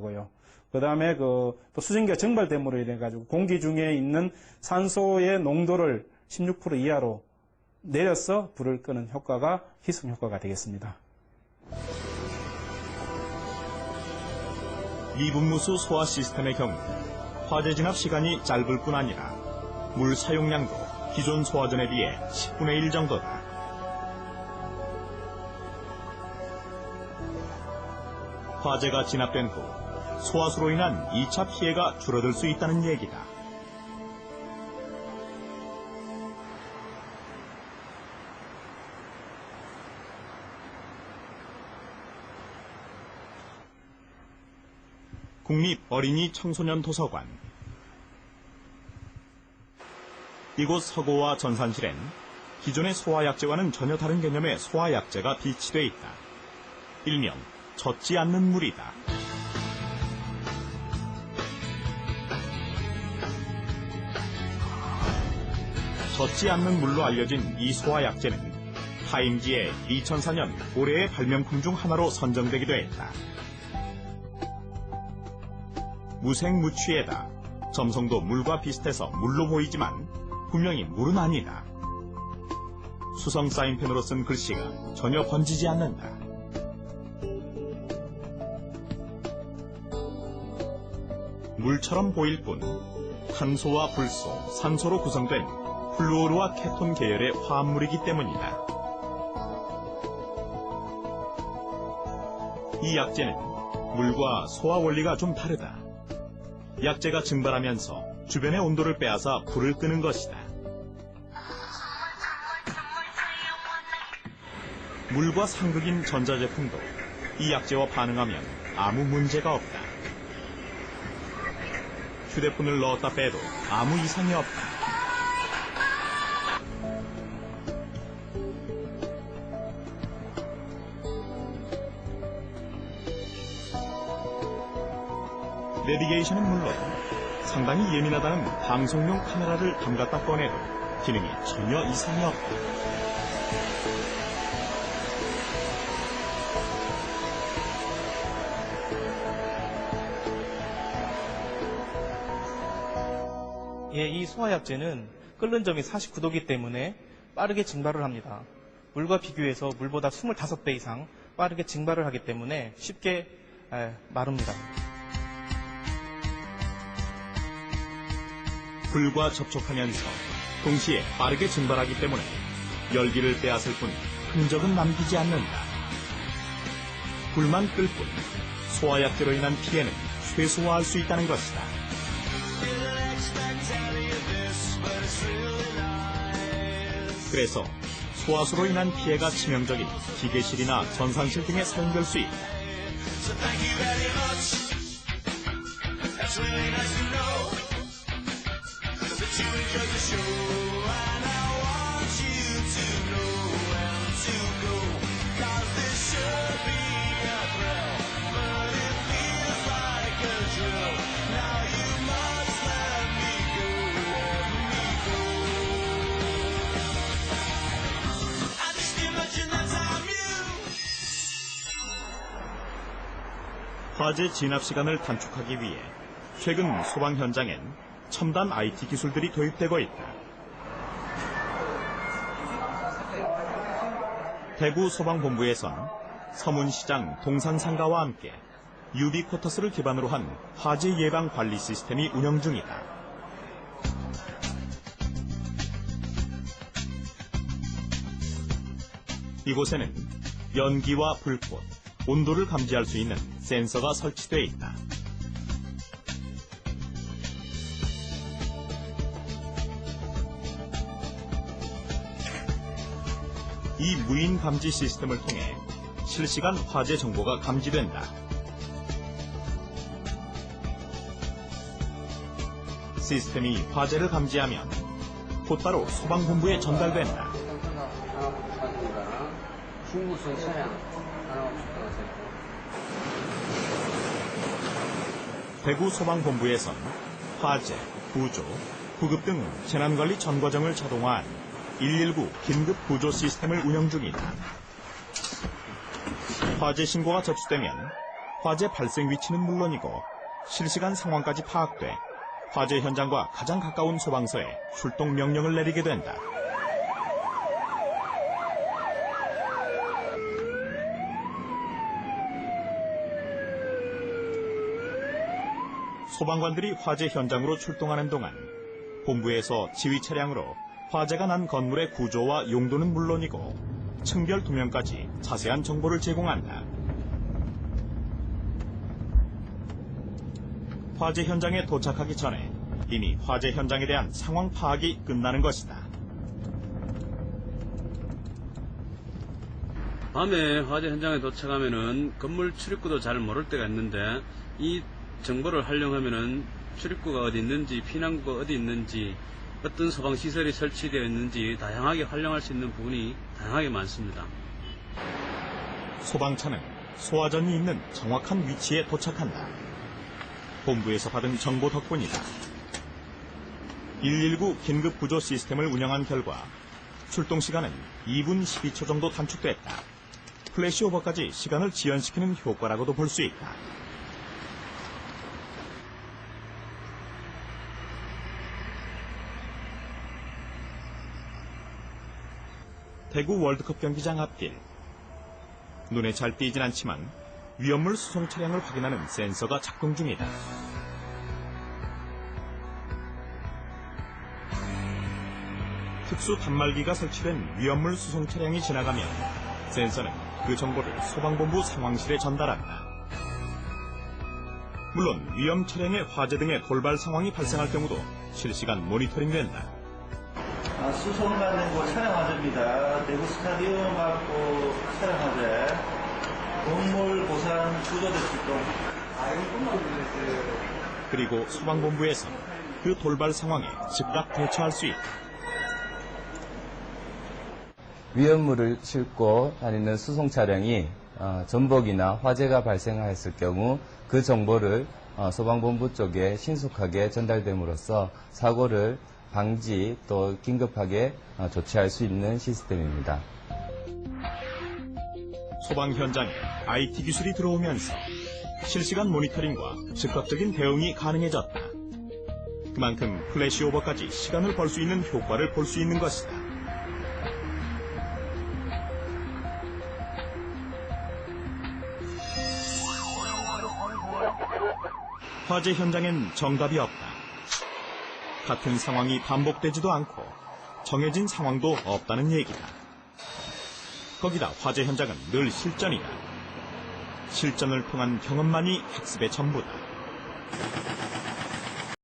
고요. 그 다음에 또 수증기가 증발됨으로 인해 가지고 공기 중에 있는 산소의 농도를 16% 이하로 내려서 불을 끄는 효과가 희석 효과가 되겠습니다. 미분무수 소화 시스템의 경우 화재 진압 시간이 짧을 뿐 아니라 물 사용량도 기존 소화전에 비해 10분의 1 정도다. 화재가 진압된 후 소화수로 인한 2차 피해가 줄어들 수 있다는 얘기다. 국립어린이 청소년 도서관. 이곳 서고와 전산실엔 기존의 소화약제와는 전혀 다른 개념의 소화약제가 비치돼 있다. 일명 젖지 않는 물이다. 젖지 않는 물로 알려진 이 소화약제는 타임지의 2004년 올해의 발명품 중 하나로 선정되기도 했다. 무색무취에다 점성도 물과 비슷해서 물로 보이지만 분명히 물은 아니다. 수성 사인펜으로 쓴 글씨가 전혀 번지지 않는다. 물처럼 보일 뿐 탄소와 불소, 산소로 구성된 플루오르와 케톤 계열의 화합물이기 때문이다. 이 약제는 물과 소화 원리가 좀 다르다. 약제가 증발하면서 주변의 온도를 빼앗아 불을 끄는 것이다. 물과 상극인 전자제품도 이 약제와 반응하면 아무 문제가 없다. 휴대폰을 넣었다 빼도 아무 이상이 없다. 내비게이션은 물론 상당히 예민하다는 방송용 카메라를 담갔다 꺼내도 기능이 전혀 이상이 없다. 이 소화약제는 끓는 점이 49도이기 때문에 빠르게 증발을 합니다. 물과 비교해서 물보다 25배 이상 빠르게 증발을 하기 때문에 쉽게 마릅니다. 불과 접촉하면서 동시에 빠르게 증발하기 때문에 열기를 빼앗을 뿐 흔적은 남기지 않는다. 불만 끌 뿐 소화약제로 인한 피해는 최소화할 수 있다는 것이다. 그래서 소화수로 인한 피해가 치명적인 기계실이나 전산실 등에 사용될 수 있다. 화재 진압 시간을 단축하기 위해 최근 소방 현장엔 첨단 IT 기술들이 도입되고 있다. 대구 소방본부에선 서문시장 동산상가와 함께 유비쿼터스를 기반으로 한 화재 예방 관리 시스템이 운영 중이다. 이곳에는 연기와 불꽃, 온도를 감지할 수 있는 센서가 설치되어 있다. 이 무인 감지 시스템을 통해 실시간 화재 정보가 감지된다. 시스템이 화재를 감지하면 곧바로 소방본부에 전달된다. 중부선 차량 대구 소방본부에선 화재, 구조, 구급 등 재난관리 전 과정을 자동화한 119 긴급 구조 시스템을 운영 중이다. 화재 신고가 접수되면 화재 발생 위치는 물론이고 실시간 상황까지 파악돼 화재 현장과 가장 가까운 소방서에 출동 명령을 내리게 된다. 소방관들이 화재 현장으로 출동하는 동안 본부에서 지휘 차량으로 화재가 난 건물의 구조와 용도는 물론이고 층별 도면까지 자세한 정보를 제공한다. 화재 현장에 도착하기 전에 이미 화재 현장에 대한 상황 파악이 끝나는 것이다. 밤에 화재 현장에 도착하면은 건물 출입구도 잘 모를 때가 있는데 이 정보를 활용하면은 출입구가 어디 있는지, 피난구가 어디 있는지, 어떤 소방시설이 설치되어 있는지 다양하게 활용할 수 있는 부분이 다양하게 많습니다. 소방차는 소화전이 있는 정확한 위치에 도착한다. 본부에서 받은 정보 덕분이다. 119 긴급 구조 시스템을 운영한 결과 출동 시간은 2분 12초 정도 단축됐다. 플래시오버까지 시간을 지연시키는 효과라고도 볼 수 있다. 대구 월드컵 경기장 앞길. 눈에 잘 띄진 않지만 위험물 수송 차량을 확인하는 센서가 작동 중이다. 특수 단말기가 설치된 위험물 수송 차량이 지나가면 센서는 그 정보를 소방본부 상황실에 전달한다. 물론 위험 차량의 화재 등의 돌발 상황이 발생할 경우도 실시간 모니터링된다. 수송받는 곳 차량 화재입니다. 대구 스타디움 앞고 차량 화재. 동물 보상 구조대 출동. 그리고 소방본부에서 그 돌발 상황에 즉각 대처할 수 있다. 위험물을 싣고 다니는 수송 차량이 전복이나 화재가 발생하였을 경우 그 정보를 소방본부 쪽에 신속하게 전달됨으로써 사고를 방지 또 긴급하게 조치할 수 있는 시스템입니다. 소방 현장에 IT 기술이 들어오면서 실시간 모니터링과 즉각적인 대응이 가능해졌다. 그만큼 플래시오버까지 시간을 벌 수 있는 효과를 볼 수 있는 것이다. 화재 현장엔 정답이 없다. 같은 상황이 반복되지도 않고 정해진 상황도 없다는 얘기다. 거기다 화재 현장은 늘 실전이다. 실전을 통한 경험만이 학습의 전부다.